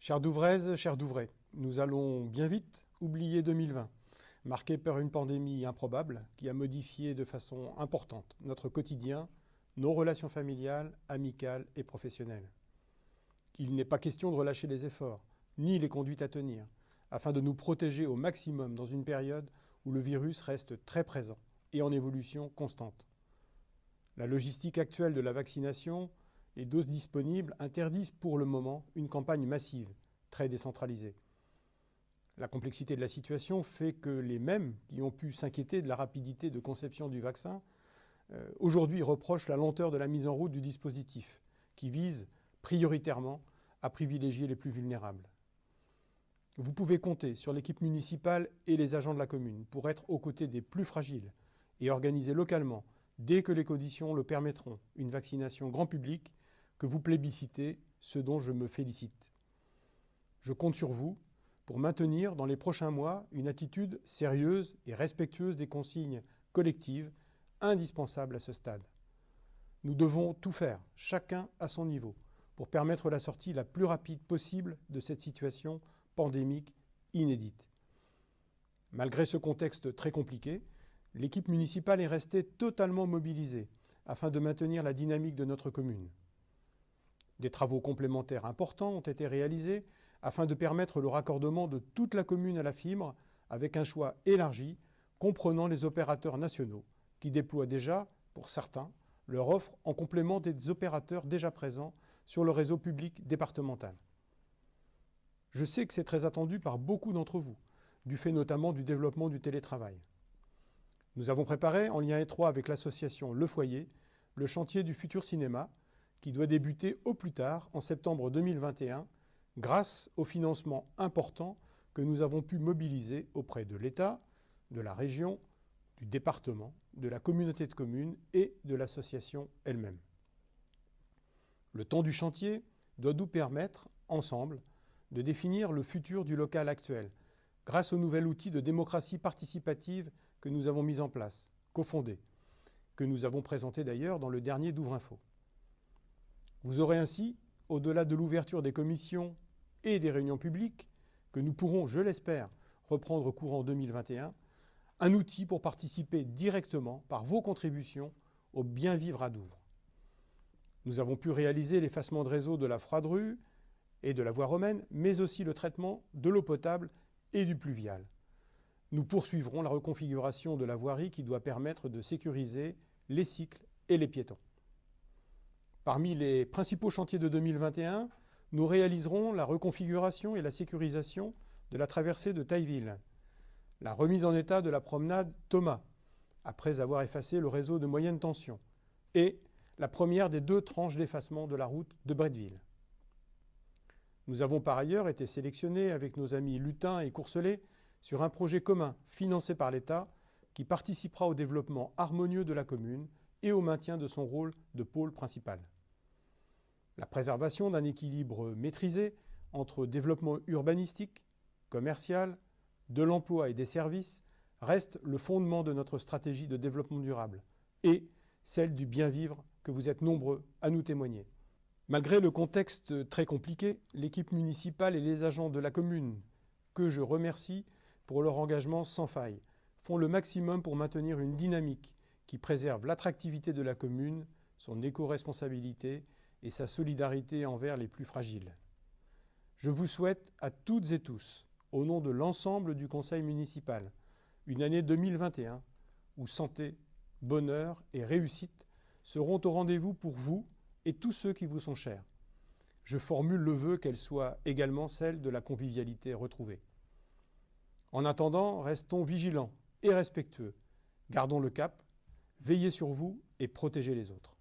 Chers Douvraises, chers Douvrais, nous allons bien vite oublier 2020, marqué par une pandémie improbable qui a modifié de façon importante notre quotidien, nos relations familiales, amicales et professionnelles. Il n'est pas question de relâcher les efforts, ni les conduites à tenir, afin de nous protéger au maximum dans une période où le virus reste très présent et en évolution constante. La logistique actuelle de la vaccination, les doses disponibles interdisent pour le moment une campagne massive, très décentralisée. La complexité de la situation fait que les mêmes qui ont pu s'inquiéter de la rapidité de conception du vaccin, aujourd'hui reprochent la lenteur de la mise en route du dispositif, qui vise prioritairement à privilégier les plus vulnérables. Vous pouvez compter sur l'équipe municipale et les agents de la commune pour être aux côtés des plus fragiles et organiser localement, dès que les conditions le permettront, une vaccination grand public que vous plébiscitez, ce dont je me félicite. Je compte sur vous pour maintenir dans les prochains mois une attitude sérieuse et respectueuse des consignes collectives indispensables à ce stade. Nous devons tout faire, chacun à son niveau, pour permettre la sortie la plus rapide possible de cette situation pandémique inédite. Malgré ce contexte très compliqué, l'équipe municipale est restée totalement mobilisée afin de maintenir la dynamique de notre commune. Des travaux complémentaires importants ont été réalisés afin de permettre le raccordement de toute la commune à la fibre avec un choix élargi comprenant les opérateurs nationaux qui déploient déjà, pour certains, leur offre en complément des opérateurs déjà présents sur le réseau public départemental. Je sais que c'est très attendu par beaucoup d'entre vous, du fait notamment du développement du télétravail. Nous avons préparé, en lien étroit avec l'association Le Foyer, le chantier du futur cinéma, qui doit débuter au plus tard en septembre 2021, grâce au financement important que nous avons pu mobiliser auprès de l'État, de la région, du département, de la communauté de communes et de l'association elle-même. Le temps du chantier doit nous permettre, ensemble, de définir le futur du local actuel, grâce au nouvel outil de démocratie participative que nous avons mis en place, cofondé, que nous avons présenté d'ailleurs dans le dernier Douvrinfo. Vous aurez ainsi, au-delà de l'ouverture des commissions et des réunions publiques, que nous pourrons, je l'espère, reprendre courant 2021, un outil pour participer directement, par vos contributions, au bien vivre à Douvres. Nous avons pu réaliser l'effacement de réseau de la Froide-Rue et de la voie romaine, mais aussi le traitement de l'eau potable et du pluvial. Nous poursuivrons la reconfiguration de la voirie qui doit permettre de sécuriser les cycles et les piétons. Parmi les principaux chantiers de 2021, nous réaliserons la reconfiguration et la sécurisation de la traversée de Tailleville, la remise en état de la promenade Thomas, après avoir effacé le réseau de moyenne tension, et la première des 2 tranches d'effacement de la route de Bretteville. Nous avons par ailleurs été sélectionnés avec nos amis Lutin et Courcelet sur un projet commun financé par l'État qui participera au développement harmonieux de la commune et au maintien de son rôle de pôle principal. La préservation d'un équilibre maîtrisé entre développement urbanistique, commercial, de l'emploi et des services reste le fondement de notre stratégie de développement durable et celle du bien vivre que vous êtes nombreux à nous témoigner. Malgré le contexte très compliqué, l'équipe municipale et les agents de la commune, que je remercie pour leur engagement sans faille, font le maximum pour maintenir une dynamique qui préserve l'attractivité de la commune, son éco-responsabilité et sa solidarité envers les plus fragiles. Je vous souhaite à toutes et tous, au nom de l'ensemble du conseil municipal, une année 2021 où santé, bonheur et réussite seront au rendez-vous pour vous et tous ceux qui vous sont chers. Je formule le vœu qu'elle soit également celle de la convivialité retrouvée. En attendant, restons vigilants et respectueux. Gardons le cap, veillez sur vous et protégez les autres.